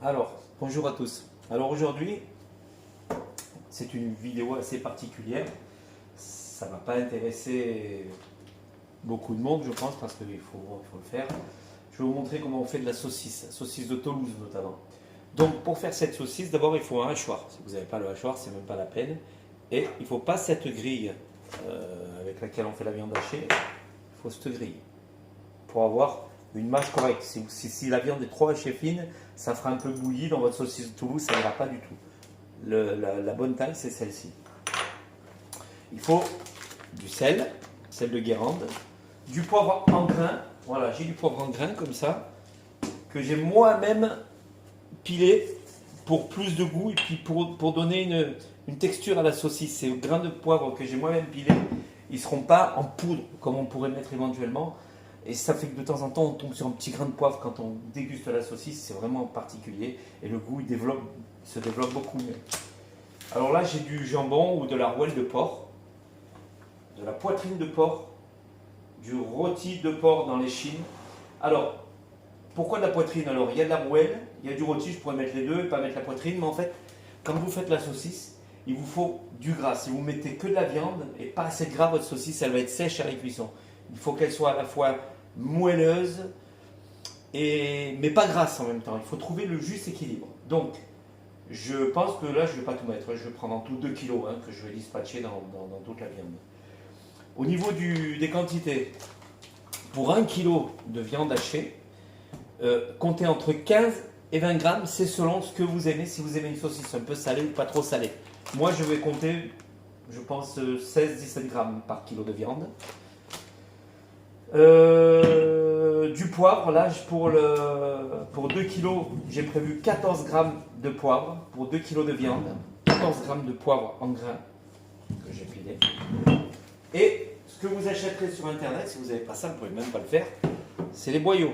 Alors, bonjour à tous. Alors aujourd'hui, c'est une vidéo assez particulière. Ça ne va pas intéresser beaucoup de monde, je pense, parce qu'il faut le faire. Je vais vous montrer comment on fait de la saucisse de Toulouse notamment. Donc pour faire cette saucisse, d'abord il faut un hachoir. Si vous n'avez pas le hachoir, c'est même pas la peine. Et il ne faut pas cette grille avec laquelle on fait la viande hachée. Il faut cette grille pour avoir une mâche correcte. Si la viande est trop hachée fine, ça fera un peu bouilli dans votre saucisse de Toulouse, ça n'ira pas du tout. La bonne taille, c'est celle-ci. Il faut du sel de Guérande, du poivre en grains. Voilà, j'ai du poivre en grains comme ça, que j'ai moi-même pilé pour plus de goût et puis pour donner une texture à la saucisse. Ces grains de poivre que j'ai moi-même pilés, ils ne seront pas en poudre comme on pourrait mettre éventuellement. Et ça fait que de temps en temps, on tombe sur un petit grain de poivre quand on déguste la saucisse. C'est vraiment particulier. Et le goût se développe beaucoup mieux. Alors là, j'ai du jambon ou de la rouelle de porc, de la poitrine de porc, du rôti de porc dans l'échine. Alors, pourquoi de la poitrine? Alors, il y a de la rouelle, il y a du rôti, je pourrais mettre les deux et pas mettre la poitrine. Mais en fait, quand vous faites la saucisse, il vous faut du gras. Si vous mettez que de la viande et pas assez de gras, votre saucisse, elle va être sèche à la cuisson. Il faut qu'elle soit à la fois moelleuse, mais pas grasse en même temps. Il faut trouver le juste équilibre. Donc, je pense que là, je ne vais pas tout mettre. Je vais prendre en tout 2 kg que je vais dispatcher dans toute la viande. Au niveau des quantités, pour 1 kg de viande hachée, comptez entre 15 et 20 grammes. C'est selon ce que vous aimez. Si vous aimez une saucisse un peu salée ou pas trop salée. Moi, je vais compter, je pense, 16-17 grammes par kilo de viande. Du poivre, là pour 2 kg, j'ai prévu 14 grammes de poivre pour 2 kg de viande, 14 grammes de poivre en grains que j'ai pilé. Et ce que vous achèterez sur internet, si vous n'avez pas ça, vous ne pouvez même pas le faire, c'est les boyaux.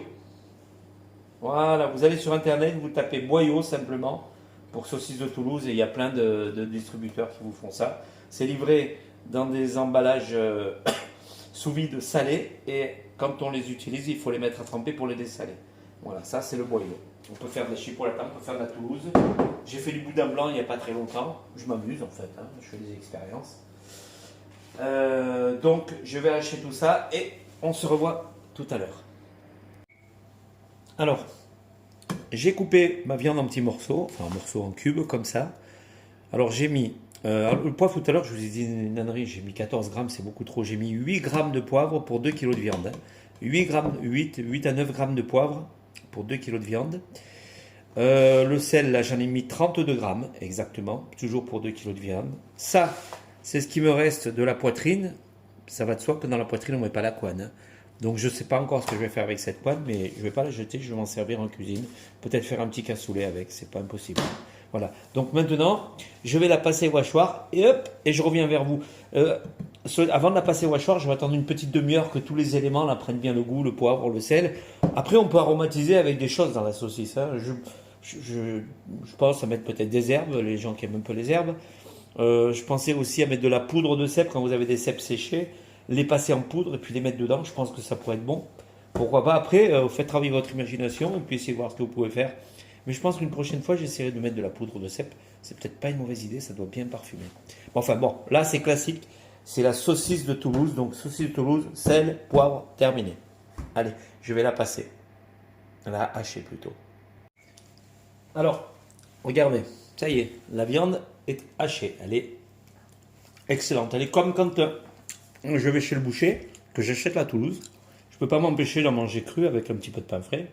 Voilà, vous allez sur internet, vous tapez boyaux simplement pour saucisse de Toulouse et il y a plein de distributeurs qui vous font ça. C'est livré dans des emballages sous vide salés et quand on les utilise, il faut les mettre à tremper pour les dessaler. Voilà, ça c'est le boyau. On peut faire de la chipolata, on peut faire de la Toulouse. J'ai fait du boudin blanc il n'y a pas très longtemps. Je m'amuse en fait, je fais des expériences. Donc je vais acheter tout ça et on se revoit tout à l'heure. Alors, j'ai coupé ma viande en petits morceaux, enfin en morceaux en cubes comme ça. Alors j'ai mis le poivre tout à l'heure, je vous ai dit une ânerie, j'ai mis 14 grammes, c'est beaucoup trop. J'ai mis 8 grammes de poivre pour 2 kg de viande. 8 à 9 grammes de poivre pour 2 kg de viande. Le sel, là, j'en ai mis 32 grammes, exactement, toujours pour 2 kg de viande. Ça, c'est ce qui me reste de la poitrine. Ça va de soi que dans la poitrine, on ne met pas la couenne. Donc, je ne sais pas encore ce que je vais faire avec cette couenne, mais je ne vais pas la jeter, je vais m'en servir en cuisine. Peut-être faire un petit cassoulet avec, c'est pas impossible. Voilà. Donc maintenant, je vais la passer au hachoir et hop, et je reviens vers vous. Avant de la passer au hachoir, je vais attendre une petite demi-heure que tous les éléments là prennent bien le goût, le poivre, le sel. Après, on peut aromatiser avec des choses dans la saucisse. Je pense à mettre peut-être des herbes, les gens qui aiment un peu les herbes. Je pensais aussi à mettre de la poudre de cèpe quand vous avez des cèpes séchés, les passer en poudre et puis les mettre dedans. Je pense que ça pourrait être bon. Pourquoi pas après, vous faites travailler votre imagination et puis essayez de voir ce que vous pouvez faire. Mais je pense qu'une prochaine fois, j'essaierai de mettre de la poudre de cèpe. C'est peut-être pas une mauvaise idée, ça doit bien parfumer. Bon, là c'est classique. C'est la saucisse de Toulouse. Donc saucisse de Toulouse, sel, poivre, terminé. Allez, je vais la passer. La hacher plutôt. Alors, regardez, ça y est, la viande est hachée. Elle est excellente. Elle est comme quand je vais chez le boucher, que j'achète la Toulouse. Je ne peux pas m'empêcher d'en manger cru avec un petit peu de pain frais.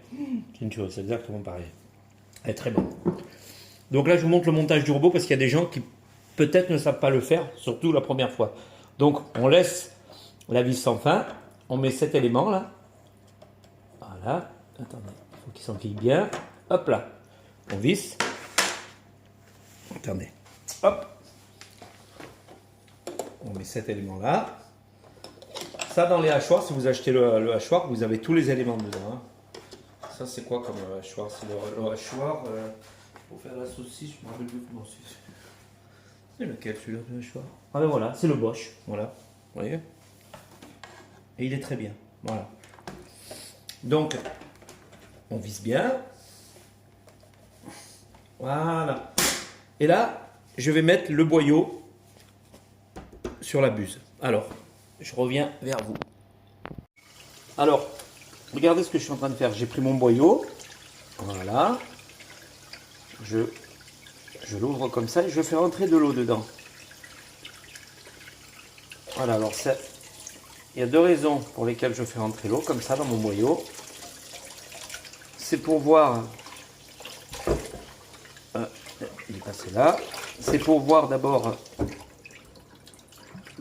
C'est exactement pareil. Elle est très bonne. Donc là, je vous montre le montage du robot parce qu'il y a des gens qui peut-être ne savent pas le faire, surtout la première fois. Donc, on laisse la vis sans fin. On met 7 éléments là. Voilà. Attendez, il faut qu'ils s'enquillent bien. Hop là. On visse. Attendez. Hop. On met 7 éléments là. Ça, dans les hachoirs, si vous achetez le hachoir, vous avez tous les éléments dedans. Ça, c'est quoi comme hachoir? C'est le hachoir pour faire la saucisse. Je me rappelle plus comment c'est. C'est lequel celui-là, le hachoir? Ah ben voilà, c'est le Bosch. Voilà. Vous voyez? Et il est très bien. Voilà. Donc, on visse bien. Voilà. Et là, je vais mettre le boyau sur la buse. Alors, je reviens vers vous. Alors, regardez ce que je suis en train de faire. J'ai pris mon boyau. Voilà. Je l'ouvre comme ça et je fais rentrer de l'eau dedans. Voilà, alors ça, il y a deux raisons pour lesquelles je fais rentrer l'eau comme ça dans mon boyau. C'est pour voir... il est passé là. C'est pour voir d'abord...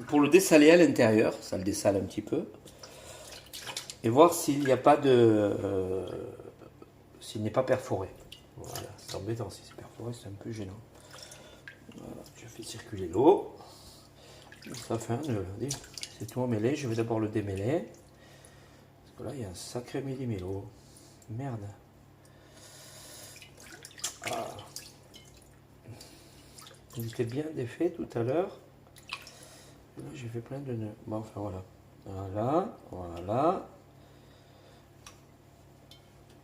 Pour le dessaler à l'intérieur, ça le dessale un petit peu. Et voir s'il n'y a pas de... s'il n'est pas perforé. Voilà, c'est embêtant si c'est perforé, c'est un peu gênant. Voilà, je fais circuler l'eau. Ça fait un nœud. C'est tout emmêlé, je vais d'abord le démêler. Parce que là, il y a un sacré millimélo. Merde. Ah. Il était bien défait tout à l'heure. Là, j'ai fait plein de nœuds. Bon, enfin voilà. Voilà, voilà.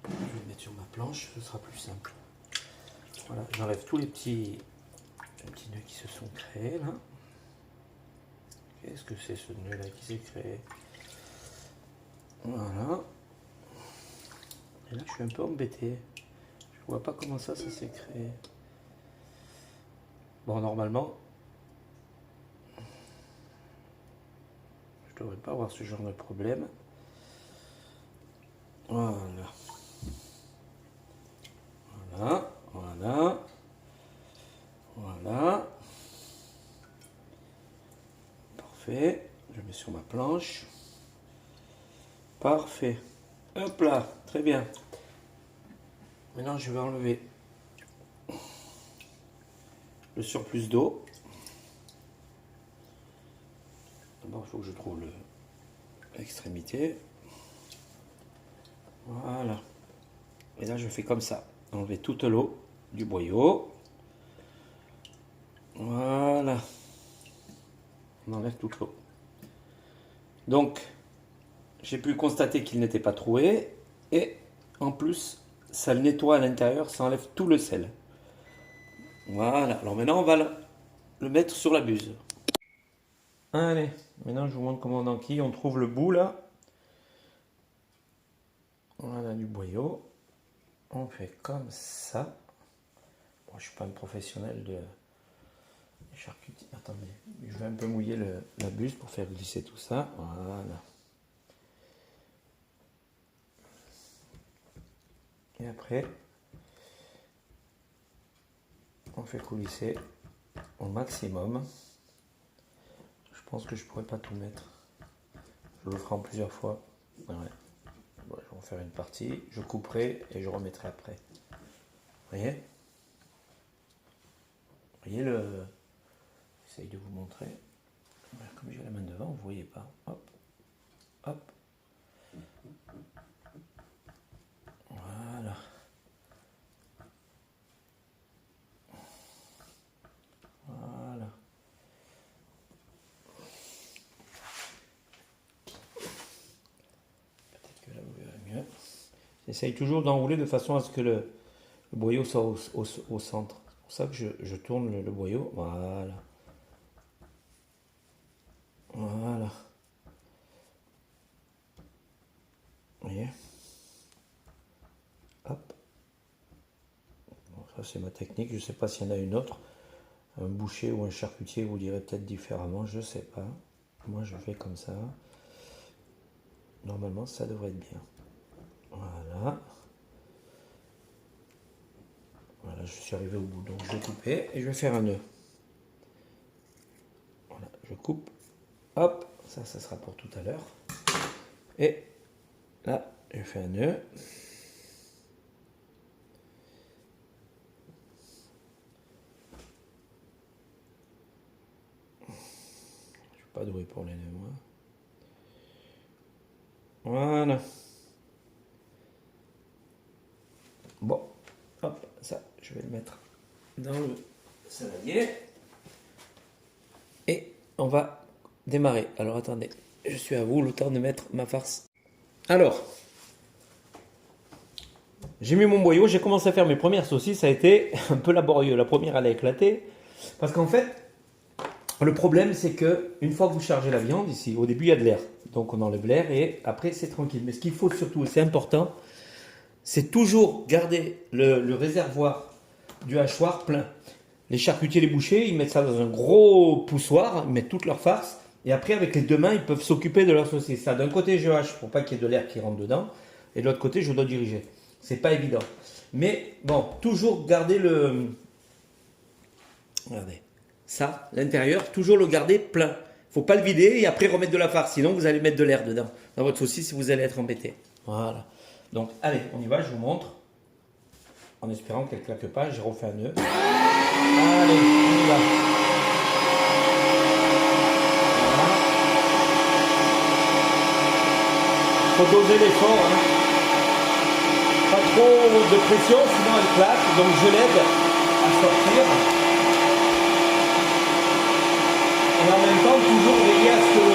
Je vais le mettre sur ma planche, ce sera plus simple. Voilà, j'enlève tous les petits nœuds qui se sont créés là. Qu'est-ce que c'est ce nœud là qui s'est créé? Voilà. Et là, je suis un peu embêté. Je vois pas comment ça s'est créé. Bon, normalement, je devrais pas avoir ce genre de problème. Voilà. Voilà, voilà. Voilà. Parfait. Je mets sur ma planche. Parfait. Hop là, très bien. Maintenant, je vais enlever le surplus d'eau. D'abord, il faut que je trouve l'extrémité. Voilà. Et là, je fais comme ça. Enlever toute l'eau du boyau. Voilà. On enlève toute l'eau. Donc, j'ai pu constater qu'il n'était pas troué. Et en plus, ça le nettoie à l'intérieur, ça enlève tout le sel. Voilà. Alors maintenant, on va le mettre sur la buse. Allez, maintenant je vous montre comment on enquille. On trouve le bout là. Voilà du boyau. On fait comme ça. Bon, je ne suis pas un professionnel de charcuterie. Attendez, je vais un peu mouiller la buse pour faire glisser tout ça. Voilà. Et après, on fait coulisser au maximum. Je pense que je pourrais pas tout mettre. Je le ferai en plusieurs fois. Ouais. Bon, je vais en faire une partie. Je couperai et je remettrai après. Vous voyez? Vous voyez le... J'essaye de vous montrer. Comme j'ai la main devant, vous ne voyez pas. Hop. Hop. Voilà. Voilà. Peut-être que là vous verrez mieux. J'essaye toujours d'enrouler de façon à ce que le boyau soit au centre. C'est pour ça que je tourne le boyau. Voilà. Voilà. Vous voyez? Hop. Bon, ça c'est ma technique. Je ne sais pas s'il y en a une autre. Un boucher ou un charcutier vous dirait peut-être différemment. Je ne sais pas. Moi je fais comme ça. Normalement ça devrait être bien. Voilà. Voilà, je suis arrivé au bout. Donc je vais couper et je vais faire un nœud. Voilà, je coupe. Hop, ça sera pour tout à l'heure. Et là, je fais un nœud. Je suis pas doué pour les nœuds, moi. Voilà. Bon, hop, ça, je vais le mettre dans le saladier. Et on va démarrer. Alors attendez, je suis à vous, le temps de mettre ma farce. Alors, J'ai mis mon boyau, j'ai commencé à faire mes premières saucisses, ça a été un peu laborieux. La première, elle a éclaté. Parce qu'en fait, le problème, c'est que une fois que vous chargez la viande, ici, au début, il y a de l'air. Donc on enlève l'air et après, c'est tranquille. Mais ce qu'il faut surtout, c'est important, c'est toujours garder le réservoir du hachoir plein. Les charcutiers, les bouchers, ils mettent ça dans un gros poussoir, ils mettent toute leur farce. Et après, avec les deux mains, ils peuvent s'occuper de leur saucisse. Ça, d'un côté, je hache pour pas qu'il y ait de l'air qui rentre dedans. Et de l'autre côté, je dois diriger. C'est pas évident. Mais bon, toujours garder le... Regardez. Ça, l'intérieur, toujours le garder plein. Faut pas le vider et après remettre de la farce. Sinon, vous allez mettre de l'air dedans. Dans votre saucisse, vous allez être embêté. Voilà. Donc, allez, on y va, je vous montre. En espérant qu'elle ne claque pas, j'ai refait un nœud. Allez, on y va. Voilà. Faut doser l'effort, hein. Pas trop de pression, sinon elle claque. Donc je l'aide à sortir. Et en même temps, toujours veiller à ce que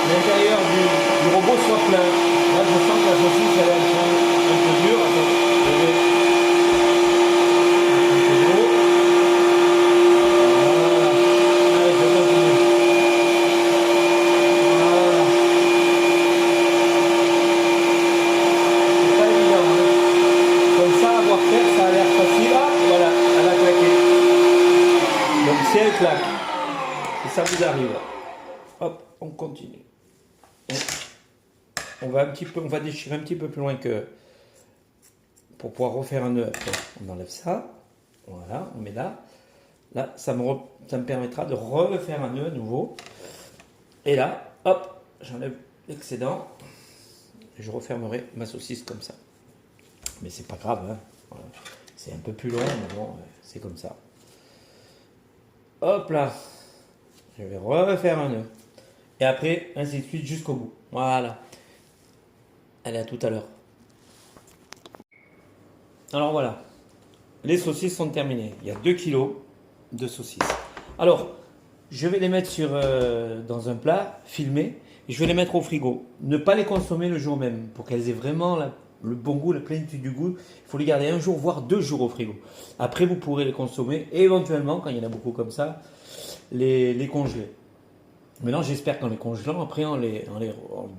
l'intérieur du robot soit plein. Là, je sens que la saucisse elle est un peu dure. Attends, je vais un peu d'eau. Voilà. Allez, je continue. Voilà. C'est pas évident, hein. Comme ça, avoir faire, ça a l'air facile. Ah, voilà, elle a claqué. Donc si elle claque, si ça vous arrive, hop, on continue. Et on va déchirer un petit peu plus loin que pour pouvoir refaire un nœud. Après, on enlève ça. Voilà, on met là. Là, ça me permettra de refaire un nœud à nouveau. Et là, hop, j'enlève l'excédent. Et je refermerai ma saucisse comme ça. Mais c'est pas grave, hein. Voilà. C'est un peu plus long, mais bon, c'est comme ça. Hop là, je vais refaire un nœud. Et après, ainsi de suite jusqu'au bout. Voilà. Allez, à tout à l'heure. Alors voilà, les saucisses sont terminées. Il y a 2 kilos de saucisses. Alors, je vais les mettre dans un plat, filmé, et je vais les mettre au frigo. Ne pas les consommer le jour même, pour qu'elles aient vraiment le bon goût, la plénitude du goût. Il faut les garder 1 jour, voire 2 jours au frigo. Après, vous pourrez les consommer, et éventuellement, quand il y en a beaucoup comme ça, les congeler. Maintenant, j'espère qu'en les congelant, après en les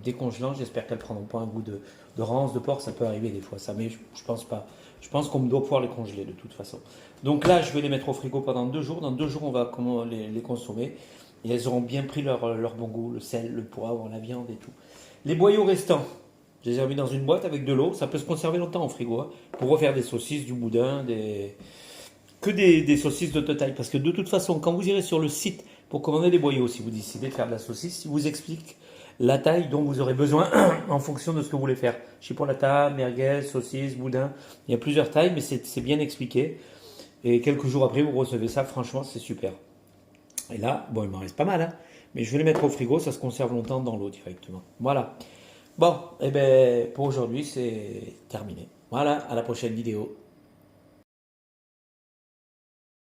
décongelant, j'espère qu'elles ne prendront pas un goût de rance, de porc. Ça peut arriver des fois, ça, mais je pense pas. Je pense qu'on doit pouvoir les congeler de toute façon. Donc là, je vais les mettre au frigo pendant 2 jours. Dans 2 jours, on va les consommer. Et elles auront bien pris leur bon goût, le sel, le poivre, la viande et tout. Les boyaux restants, je les ai mis dans une boîte avec de l'eau. Ça peut se conserver longtemps au frigo, hein, pour refaire des saucisses, du boudin, des saucisses de toute taille. Parce que de toute façon, quand vous irez sur le site pour commander des boyaux, si vous décidez de faire de la saucisse, ils vous expliquent la taille dont vous aurez besoin en fonction de ce que vous voulez faire. Chipolata, merguez, saucisse, boudin. Il y a plusieurs tailles, mais c'est bien expliqué. Et quelques jours après, vous recevez ça. Franchement, c'est super. Et là, bon, il m'en reste pas mal, hein, mais je vais les mettre au frigo. Ça se conserve longtemps dans l'eau directement. Voilà. Bon, et ben pour aujourd'hui, c'est terminé. Voilà, à la prochaine vidéo.